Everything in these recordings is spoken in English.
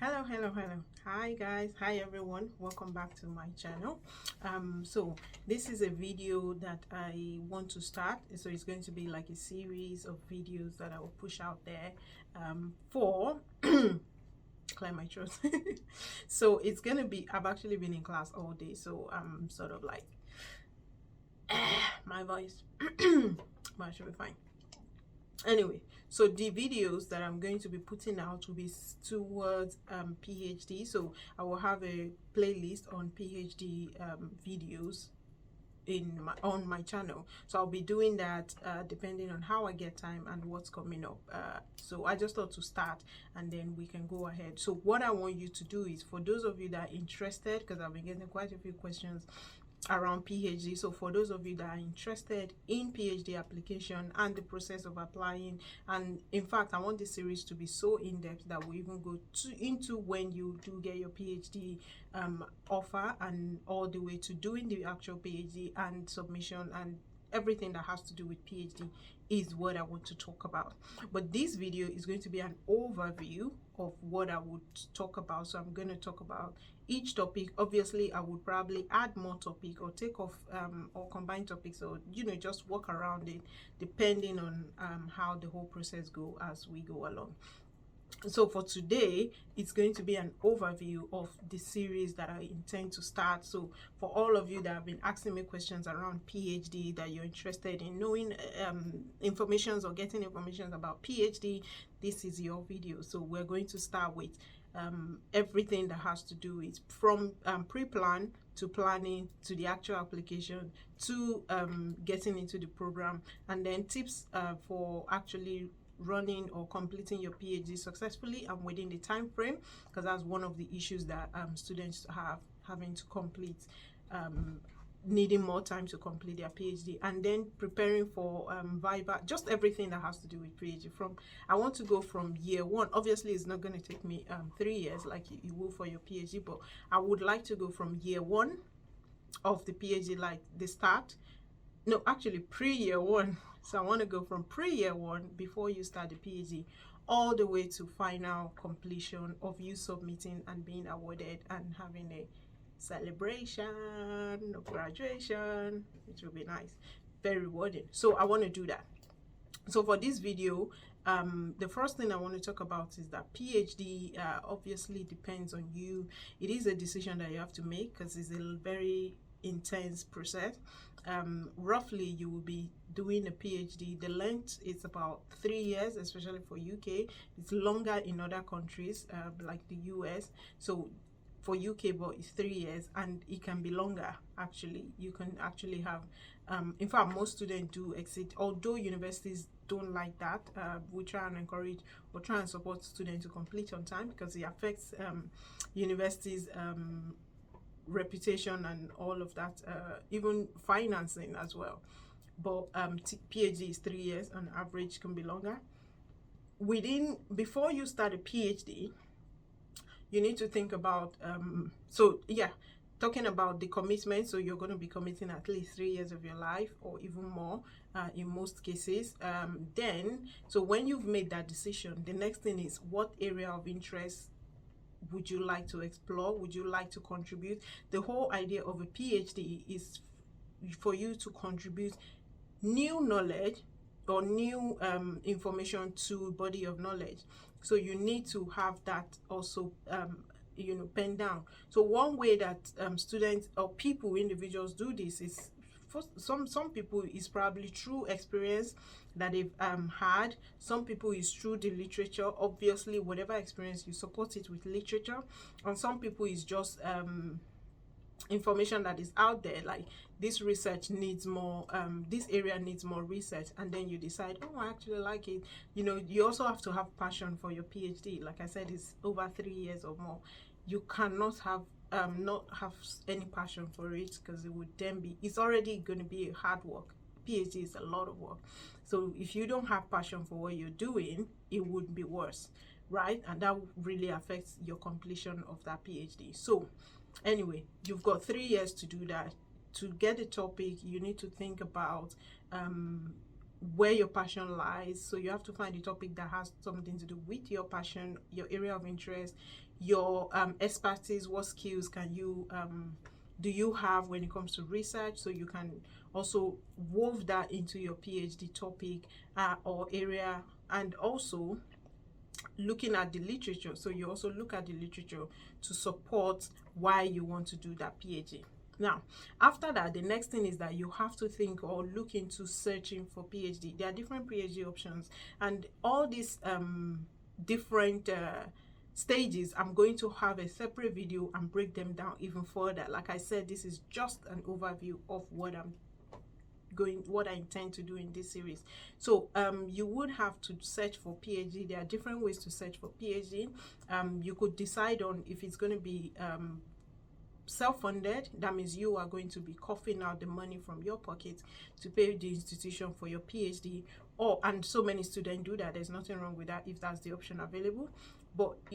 Hello. Hi guys, hi everyone, welcome back to my channel. So this is a video that I want to start. So it's going to be like a series of videos that I will push out there for clear my throat. So it's gonna be, I've actually been in class all day, so I'm sort of like my voice but I should be fine. Anyway, so the videos that I'm going to be putting out will be towards PhD. So I will have a playlist on PhD videos on my channel. So I'll be doing that depending on how I get time and what's coming up. So I just thought to start and then we can go ahead. So what I want you to do is, for those of you that are interested, because I've been getting quite a few questions around PhD. So for those of you that are interested in PhD application and the process of applying, and in fact I want this series to be so in-depth that we even go into when you do get your PhD offer, and all the way to doing the actual PhD and submission and everything that has to do with PhD is what I want to talk about. But this video is going to be an overview of what I would talk about. So I'm going to talk about each topic. Obviously I would probably add more topic or take off or combine topics, or just work around it depending on how the whole process go as we go along. So for today, it's going to be an overview of the series that I intend to start. So for all of you that have been asking me questions around PhD, that you're interested in knowing information or getting information about PhD, this is your video. So we're going to start with everything that has to do with from pre-plan to planning to the actual application to getting into the program, and then tips for actually running or completing your PhD successfully and within the time frame, because that's one of the issues that students have, having to complete needing more time to complete their PhD, and then preparing for Viva, just everything that has to do with PhD. I want to go from year one. Obviously it's not going to take me 3 years like you will for your PhD, but I would like to go from year one of the PhD, like the start, no, actually pre-year one. So I want to go from pre-year one, before you start the PhD, all the way to final completion of you submitting and being awarded and having a celebration of graduation, which will be nice, very rewarding. So I want to do that. So for this video, the first thing I want to talk about is that PhD obviously depends on you. It is a decision that you have to make because it's a very intense process. Roughly you will be doing a PhD, the length is about 3 years, especially for UK. It's longer in other countries like the US. So for UK, but it's 3 years, and it can be longer. Actually, you can actually have in fact most students do exceed, although universities don't like that. We try and encourage or try and support students to complete on time, because it affects universities reputation and all of that, even financing as well. But PhD is 3 years, on average can be longer. Before you start a PhD, you need to think about talking about the commitment. So you're going to be committing at least 3 years of your life, or even more in most cases. So when you've made that decision, the next thing is, what area of interest would you like to explore? Would you like to contribute? The whole idea of a PhD is for you to contribute new knowledge or new information to body of knowledge. So you need to have that also penned down. So one way that students or people, individuals do this is, for some people is probably through experience that they've had. Some people is through the literature. Obviously whatever experience, you support it with literature. And some people is just information that is out there, like this research needs more, this area needs more research, and then you decide, oh, I actually like it. You also have to have passion for your PhD. Like I said, it's over 3 years or more. You cannot have not have any passion for it, because it would then be, it's already going to be a hard work. PhD is a lot of work. So if you don't have passion for what you're doing, it would be worse, right? And that really affects your completion of that PhD. So anyway, you've got 3 years to do that. To get a topic, you need to think about where your passion lies. So you have to find a topic that has something to do with your passion, your area of interest, your expertise. What skills can you do you have when it comes to research? So you can also wove that into your PhD topic or area. And also looking at the literature. So you also look at the literature to support why you want to do that PhD. Now, after that, the next thing is that you have to think or look into searching for PhD. There are different PhD options, and all these different stages, I'm going to have a separate video and break them down even further. Like I said, this is just an overview of what I intend to do in this series. So you would have to search for PhD. There are different ways to search for PhD. You could decide on if it's going to be self-funded. That means you are going to be coughing out the money from your pocket to pay the institution for your PhD, and so many students do that. There's nothing wrong with that if that's the option available.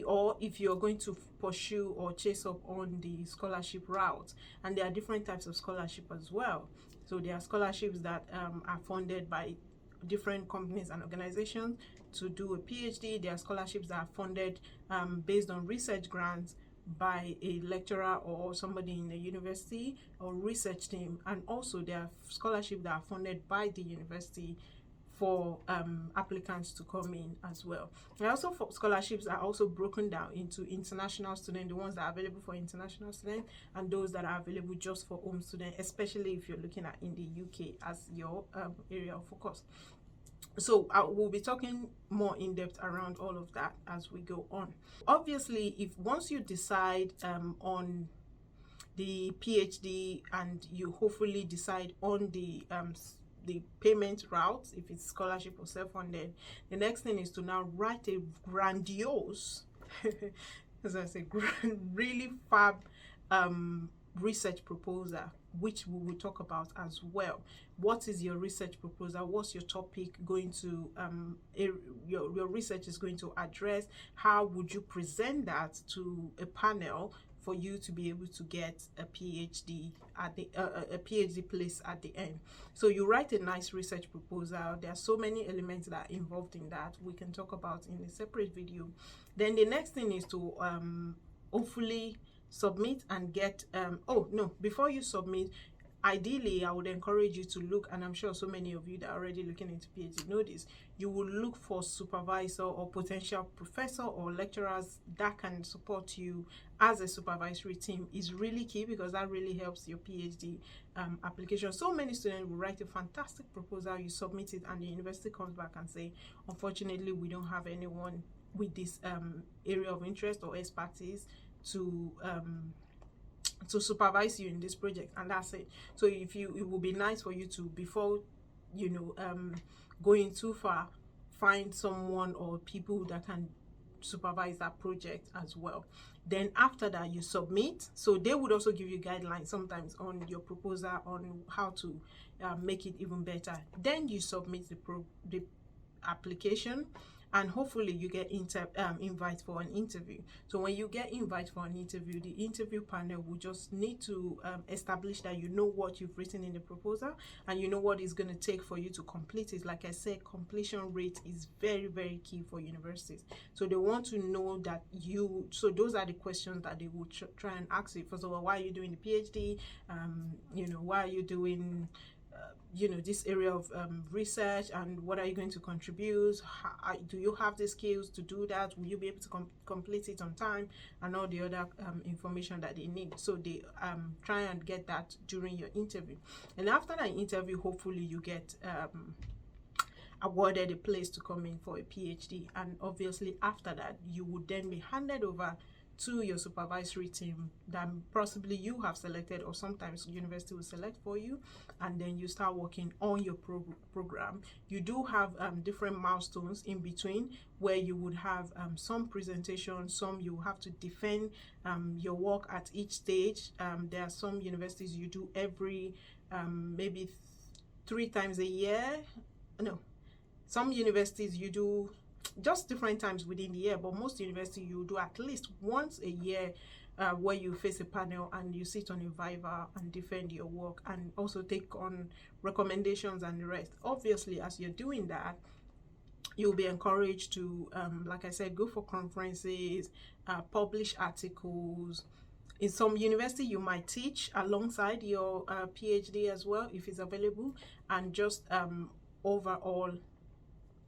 Or if you're going to pursue or chase up on the scholarship route, and there are different types of scholarship as well. So there are scholarships that are funded by different companies and organizations to do a PhD. There are scholarships that are funded based on research grants by a lecturer or somebody in the university or research team. And also there are scholarships that are funded by the university for applicants to come in as well. And also scholarships are also broken down into international students, the ones that are available for international students, and those that are available just for home students, especially if you're looking at in the UK as your area of focus. So I will be talking more in depth around all of that as we go on. Obviously, if once you decide on the PhD and you hopefully decide on the payment route, if it's scholarship or self-funded, the next thing is to now write a grandiose, as I say, really fab research proposal, which we will talk about as well. What is your research proposal? What's your topic going to your research is going to address? How would you present that to a panel for you to be able to get a PhD at the a PhD place at the end? So you write a nice research proposal. There are so many elements that are involved in that we can talk about in a separate video. Then the next thing is to hopefully submit and get before you submit, ideally I would encourage you to look, and I'm sure so many of you that are already looking into PhD know this, you will look for supervisor or potential professor or lecturers that can support you as a supervisory team. Is really key, because that really helps your PhD application. So many students will write a fantastic proposal, you submit it, and the university comes back and say, unfortunately we don't have anyone with this area of interest or expertise to supervise you in this project, and that's it. So it will be nice for you to, before going too far, find someone or people that can supervise that project as well. Then after that you submit. So they would also give you guidelines sometimes on your proposal on how to make it even better. Then you submit the application, and hopefully you get invite for an interview. So when you get invite for an interview, the interview panel will just need to establish that you know what you've written in the proposal, and you know what it's going to take for you to complete it. Like I said, completion rate is very, very key for universities. So they want to know that so those are the questions that they will try and ask you. First of all, why are you doing the PhD? Why are you doing this area of research, and what are you going to contribute? Do you have the skills to do that? Will you be able to complete it on time, and all the other information that they need? So they try and get that during your interview. And after that interview, hopefully you get awarded a place to come in for a PhD. And obviously after that, you would then be handed over to your supervisory team that possibly you have selected, or sometimes the university will select for you, and then you start working on your program. You do have different milestones in between, where you would have some presentation, some you have to defend your work at each stage. There are some universities you do every maybe 3 times a year. No, some universities you do just different times within the year, but most universities you do at least once a year where you face a panel and you sit on a viva and defend your work and also take on recommendations and the rest. Obviously, as you're doing that, you'll be encouraged to, like I said, go for conferences, publish articles. In some university, you might teach alongside your PhD as well, if it's available, and just overall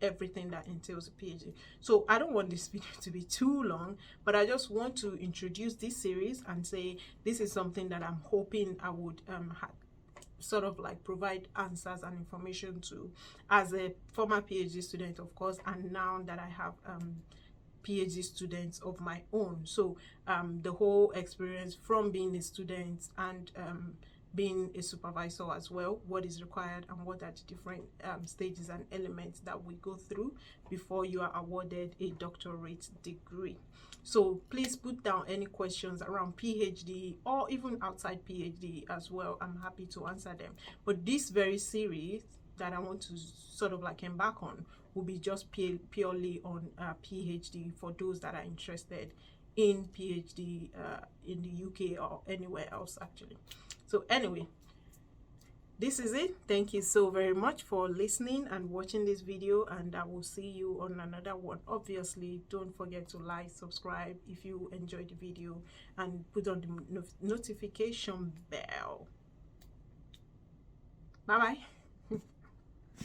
everything that entails a PhD. So I don't want this video to be too long, but I just want to introduce this series and say this is something that I'm hoping I would sort of like provide answers and information to, as a former PhD student, of course, and now that I have PhD students of my own. So the whole experience from being a student and being a supervisor as well, what is required and what are the different stages and elements that we go through before you are awarded a doctorate degree. So please put down any questions around PhD or even outside PhD as well. I'm happy to answer them. But this very series that I want to sort of like embark on will be just purely on PhD for those that are interested in PhD in the UK or anywhere else actually. So anyway, this is it. Thank you so very much for listening and watching this video, and I will see you on another one. Obviously, don't forget to like, subscribe if you enjoyed the video, and put on the notification bell. Bye bye.